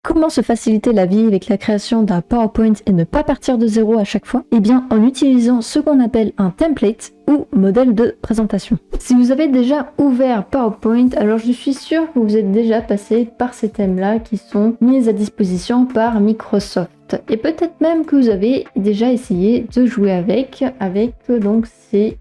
Comment se faciliter la vie avec la création d'un PowerPoint et ne pas partir de zéro à chaque fois? Eh bien, en utilisant ce qu'on appelle un template ou modèle de présentation. Si vous avez déjà ouvert PowerPoint, alors je suis sûre que vous êtes déjà passé par ces thèmes-là qui sont mis à disposition par Microsoft. Et peut-être même que vous avez déjà essayé de jouer avec donc ces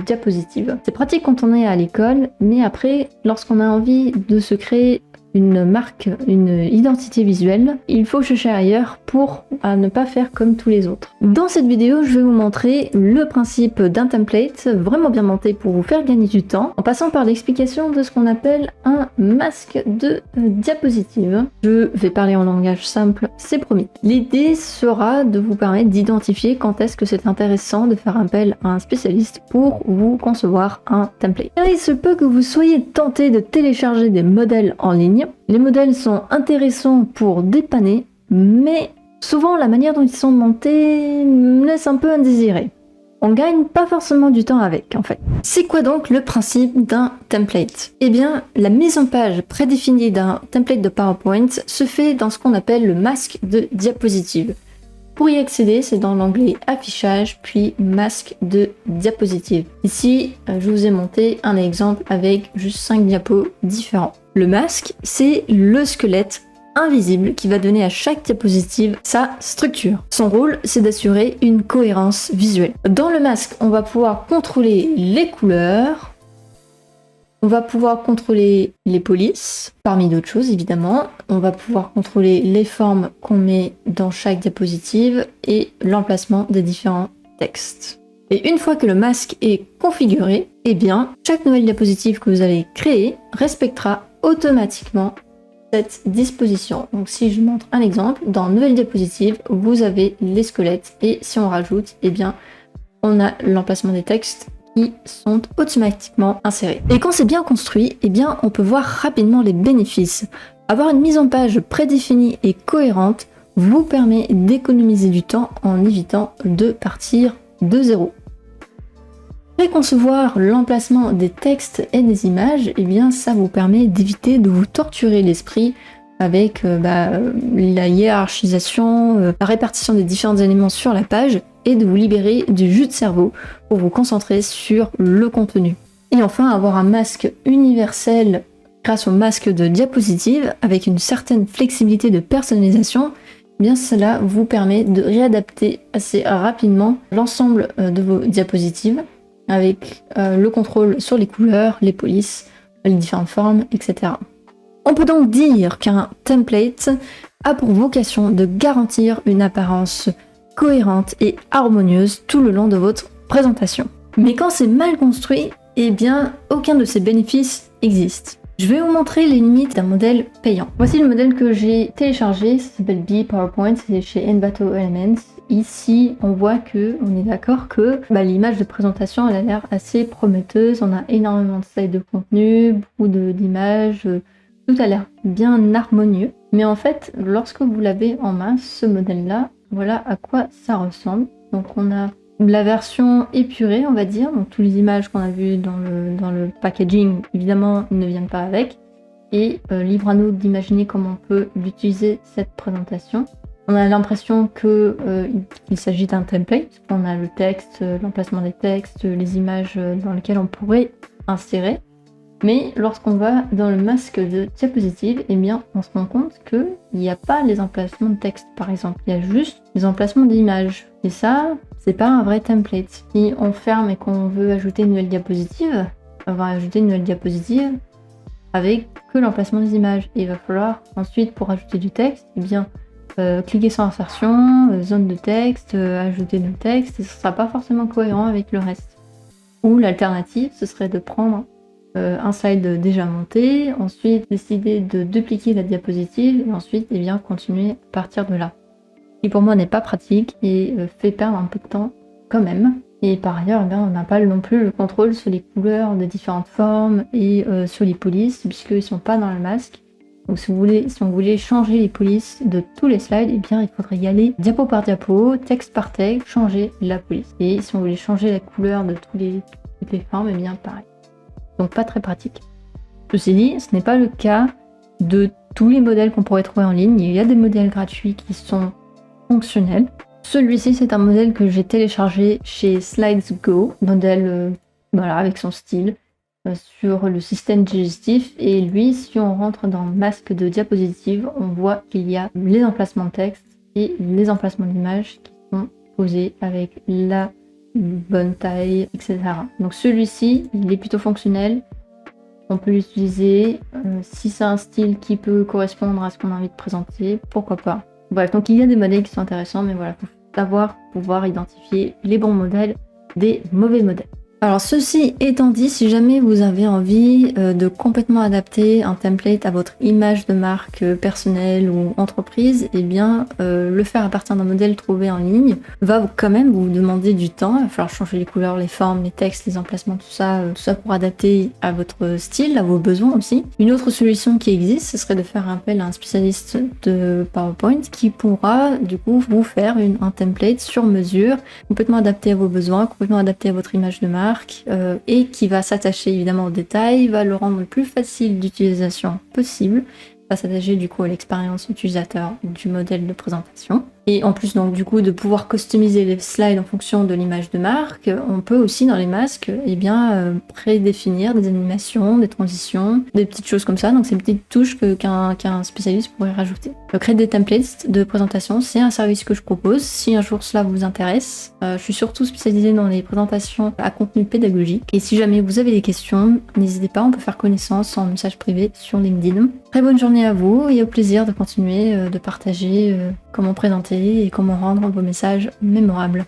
diapositives. C'est pratique quand on est à l'école, mais après, lorsqu'on a envie de se créer une marque, une identité visuelle, il faut chercher ailleurs pour ne pas faire comme tous les autres. Dans cette vidéo, je vais vous montrer le principe d'un template vraiment bien monté pour vous faire gagner du temps, en passant par l'explication de ce qu'on appelle un masque de diapositive. Je vais parler en langage simple, c'est promis. L'idée sera de vous permettre d'identifier quand est-ce que c'est intéressant de faire appel à un spécialiste pour vous concevoir un template. Car il se peut que vous soyez tenté de télécharger des modèles en ligne. Les modèles sont intéressants pour dépanner, mais souvent la manière dont ils sont montés laisse un peu à désirer. On gagne pas forcément du temps avec, en fait. C'est quoi donc le principe d'un template? Eh bien, la mise en page prédéfinie d'un template de PowerPoint se fait dans ce qu'on appelle le masque de diapositive. Pour y accéder, c'est dans l'onglet affichage, puis masque de diapositive. Ici, je vous ai monté un exemple avec juste 5 diapos différents. Le masque, c'est le squelette invisible qui va donner à chaque diapositive sa structure. Son rôle, c'est d'assurer une cohérence visuelle. Dans le masque, on va pouvoir contrôler les couleurs, on va pouvoir contrôler les polices, parmi d'autres choses évidemment. On va pouvoir contrôler les formes qu'on met dans chaque diapositive et l'emplacement des différents textes. Et une fois que le masque est configuré, eh bien, chaque nouvelle diapositive que vous allez créer respectera automatiquement cette disposition. Donc si je montre un exemple, dans nouvelle diapositive, vous avez les squelettes et si on rajoute, eh bien, on a l'emplacement des textes qui sont automatiquement insérés. Et quand c'est bien construit, eh bien, on peut voir rapidement les bénéfices. Avoir une mise en page prédéfinie et cohérente vous permet d'économiser du temps en évitant de partir de zéro. Préconcevoir l'emplacement des textes et des images, eh bien, ça vous permet d'éviter de vous torturer l'esprit avec la hiérarchisation, la répartition des différents éléments sur la page et de vous libérer du jus de cerveau pour vous concentrer sur le contenu. Et enfin, avoir un masque universel grâce au masque de diapositive avec une certaine flexibilité de personnalisation, eh bien cela vous permet de réadapter assez rapidement l'ensemble de vos diapositives avec le contrôle sur les couleurs, les polices, les différentes formes, etc. On peut donc dire qu'un template a pour vocation de garantir une apparence cohérente et harmonieuse tout le long de votre présentation. Mais quand c'est mal construit, eh bien aucun de ces bénéfices existe. Je vais vous montrer les limites d'un modèle payant. Voici le modèle que j'ai téléchargé, ça s'appelle BPowerPoint, c'est chez Envato Elements. Ici, on voit que, on est d'accord que l'image de présentation, elle a l'air assez prometteuse. On a énormément de slides de contenu, beaucoup d'images, tout a l'air bien harmonieux. Mais en fait, lorsque vous l'avez en main, ce modèle-là, voilà à quoi ça ressemble. Donc on a la version épurée, on va dire. Donc toutes les images qu'on a vues dans le packaging, évidemment, ne viennent pas avec. Et libre à nous d'imaginer comment on peut utiliser cette présentation. On a l'impression qu'il s'agit d'un template. On a le texte, l'emplacement des textes, les images dans lesquelles on pourrait insérer. Mais lorsqu'on va dans le masque de diapositive, eh bien, on se rend compte qu'il n'y a pas les emplacements de texte, par exemple. Il y a juste les emplacements d'images. Et ça, c'est pas un vrai template. Si on ferme et qu'on veut ajouter une nouvelle diapositive, on va ajouter une nouvelle diapositive avec que l'emplacement des images. Et il va falloir ensuite, pour ajouter du texte, eh bien, cliquer sur insertion, zone de texte, ajouter du texte, et ce ne sera pas forcément cohérent avec le reste. Ou l'alternative, ce serait de prendre un slide déjà monté, ensuite décider de dupliquer la diapositive, et ensuite eh bien, continuer à partir de là. Ce qui pour moi n'est pas pratique et fait perdre un peu de temps quand même. Et par ailleurs, eh bien, on n'a pas non plus le contrôle sur les couleurs de différentes formes et sur les polices, puisqu'ils ne sont pas dans le masque. Donc si on voulait changer les polices de tous les slides, eh bien il faudrait y aller diapo par diapo, texte par texte, changer la police. Et si on voulait changer la couleur de toutes les formes, eh bien pareil. Donc pas très pratique. Ceci dit, ce n'est pas le cas de tous les modèles qu'on pourrait trouver en ligne. Il y a des modèles gratuits qui sont fonctionnels. Celui-ci, c'est un modèle que j'ai téléchargé chez SlidesGo, modèle voilà, avec son style sur le système digestif. Et lui, si on rentre dans masque de diapositive, on voit qu'il y a les emplacements de texte et les emplacements d'images qui sont posés avec la bonne taille, etc. Donc celui-ci, il est plutôt fonctionnel. On peut l'utiliser si c'est un style qui peut correspondre à ce qu'on a envie de présenter, pourquoi pas. Bref, donc il y a des modèles qui sont intéressants, mais voilà, il faut savoir pouvoir identifier les bons modèles des mauvais modèles. Alors ceci étant dit, si jamais vous avez envie de complètement adapter un template à votre image de marque personnelle ou entreprise, eh bien le faire à partir d'un modèle trouvé en ligne va quand même vous demander du temps. Il va falloir changer les couleurs, les formes, les textes, les emplacements, tout ça pour adapter à votre style, à vos besoins aussi. Une autre solution qui existe, ce serait de faire appel à un spécialiste de PowerPoint qui pourra du coup vous faire un template sur mesure, complètement adapté à vos besoins, complètement adapté à votre image de marque, et qui va s'attacher évidemment aux détails, va le rendre le plus facile d'utilisation possible, va s'attacher du coup à l'expérience utilisateur du modèle de présentation. Et en plus donc du coup de pouvoir customiser les slides en fonction de l'image de marque, on peut aussi dans les masques prédéfinir des animations, des transitions, des petites choses comme ça. Donc c'est une petite touche qu'un spécialiste pourrait rajouter. Créer des templates de présentation, c'est un service que je propose. Si un jour cela vous intéresse, je suis surtout spécialisée dans les présentations à contenu pédagogique. Et si jamais vous avez des questions, n'hésitez pas, on peut faire connaissance en message privé sur LinkedIn. Très bonne journée à vous et au plaisir de continuer de partager comment présenter et comment rendre vos messages mémorables.